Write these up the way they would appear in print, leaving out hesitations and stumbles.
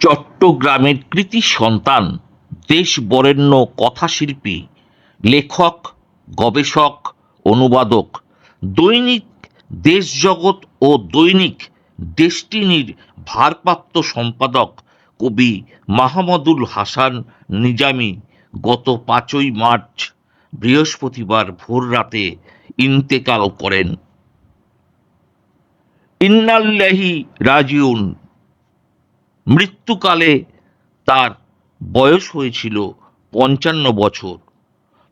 চট্টগ্রামের কৃতি সন্তান, দেশ বরেণ্য কথাশিল্পী, লেখক, গবেষক, অনুবাদক, দৈনিক দেশজগৎ ও দৈনিক ডেসটিনির ভারপ্রাপ্ত সম্পাদক কবি মাহমুদুল হাসান নিজামী গত ৫ই মার্চ বৃহস্পতিবার ভোররাতে ইন্তেকাল করেন। ইন্নালিল্লাহি রাজিউন। মৃত্যুকালে তার বয়স হয়েছিল ৫৫ বছর।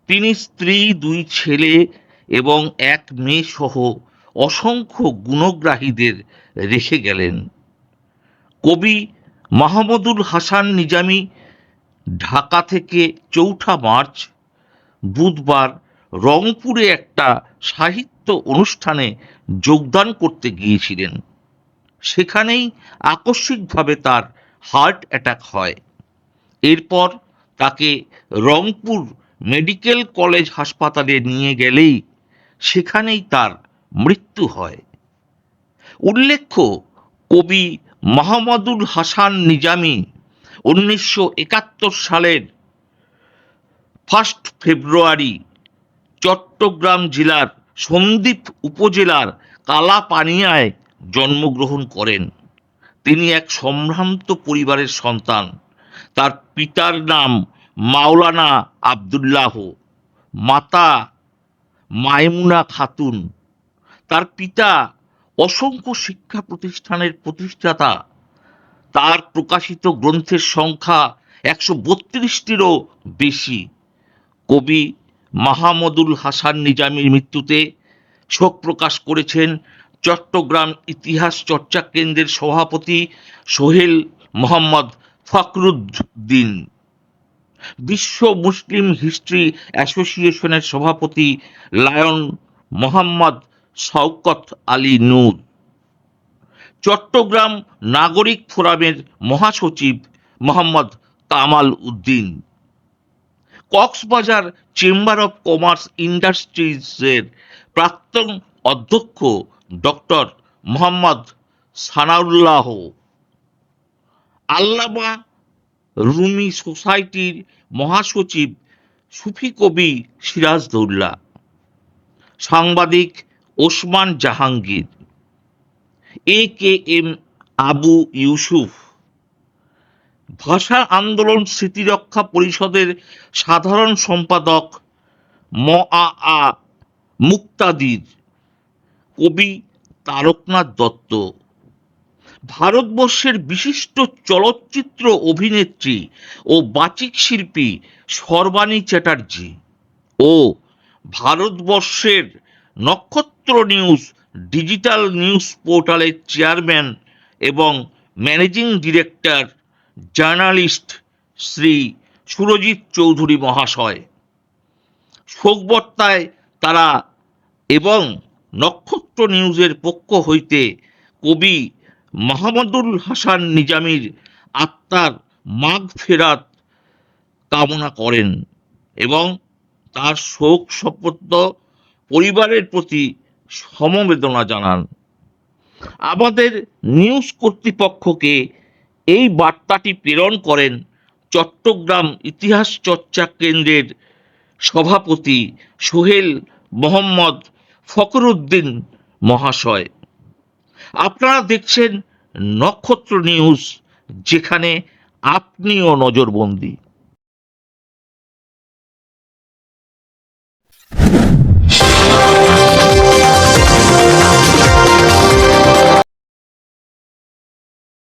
তিনি স্ত্রী, ২ ছেলে এবং ১ মেয়ে সহ অসংখ্য গুণগ্রাহীদের রেখে গেলেন। কবি মাহমুদুল হাসান নিজামী ঢাকা থেকে ৪ঠা মার্চ বুধবার রংপুরে একটা সাহিত্য অনুষ্ঠানে যোগদান করতে গিয়েছিলেন। সেখানেই আকস্মিকভাবে তার হার্ট অ্যাটাক হয়। এরপর তাকে রংপুর মেডিকেল কলেজ হাসপাতালে নিয়ে গেলেই সেখানেই তার মৃত্যু হয়। উল্লেখ্য, কবি মাহমুদুল হাসান নিজামী ১৯৭১ সালের 1 ফেব্রুয়ারি চট্টগ্রাম জেলার সন্দ্বীপ উপজেলার কালাপানিয়ায় জন্মগ্রহণ করেন। তিনি এক সম্ভ্রান্ত পরিবারের সন্তান। তার পিতার নাম মাওলানা আবদুল্লাহ, মাতা মাইমুনা খাতুন। তার পিতা অসংখ্য শিক্ষা প্রতিষ্ঠানের প্রতিষ্ঠাতা। তার প্রকাশিত গ্রন্থের সংখ্যা ১৩২টিরও বেশি। কবি মাহমুদুল হাসান নিজামীর মৃত্যুতে শোক প্রকাশ করেছেন চট্টগ্রাম ইতিহাস চর্চা কেন্দ্রের সভাপতি সোহেল মোহাম্মদ ফখরুদ্দিন, বিশ্ব মুসলিম হিস্ট্রি অ্যাসোসিয়েশনের সভাপতি লায়ন মোহাম্মদ শওকত আলী নূর, চট্টগ্রাম নাগরিক ফোরামের মহাসচিব Mohammad Kamal Uddin, Cox's Bazar chamber of commerce ইন্ডাস্ট্রিজের প্রাক্তন অধ্যক্ষ ডক্টর মোহাম্মদ সানাউল্লাহ, আল্লামা রুমি সোসাইটির মহাসচিব সুফি কবি সিরাজদৌল্লা, সাংবাদিক ওসমান জাহাঙ্গীর, এ.কে.এম. আবু ইউসুফ, ভাষা আন্দোলন স্মৃতিরক্ষা পরিষদের সাধারণ সম্পাদক মআআ মুক্তাদির, কবি তারকনাথ দত্ত, ভারতবর্ষের বিশিষ্ট চলচ্চিত্র অভিনেত্রী ও বাচিক শিল্পী সর্বাণী চ্যাটার্জি ও ভারতবর্ষের নক্ষত্র নিউজ ডিজিটাল নিউজ পোর্টালের চেয়ারম্যান এবং managing director journalist Shri Surajit Chowdhury মহাশয়। শোকবার্তায় তারা এবং নক্ষত্র নিউজের পক্ষ হইতে কবি মাহমুদুল হাসান নিজামীর আত্মার মাগফিরাত কামনা করেন এবং তার শোক সন্তপ্ত পরিবারের প্রতি সমবেদনা জানান। আমাদের নিউজ কর্তৃপক্ষকে এই বার্তাটি প্রেরণ করেন চট্টগ্রাম ইতিহাস চর্চা কেন্দ্রের সভাপতি সোহেল মোহাম্মদ ফখরুদ্দিন মহাশয়। আপনারা দেখছেন নক্ষত্র নিউজ, যেখানে আপনিও নজরবন্দী।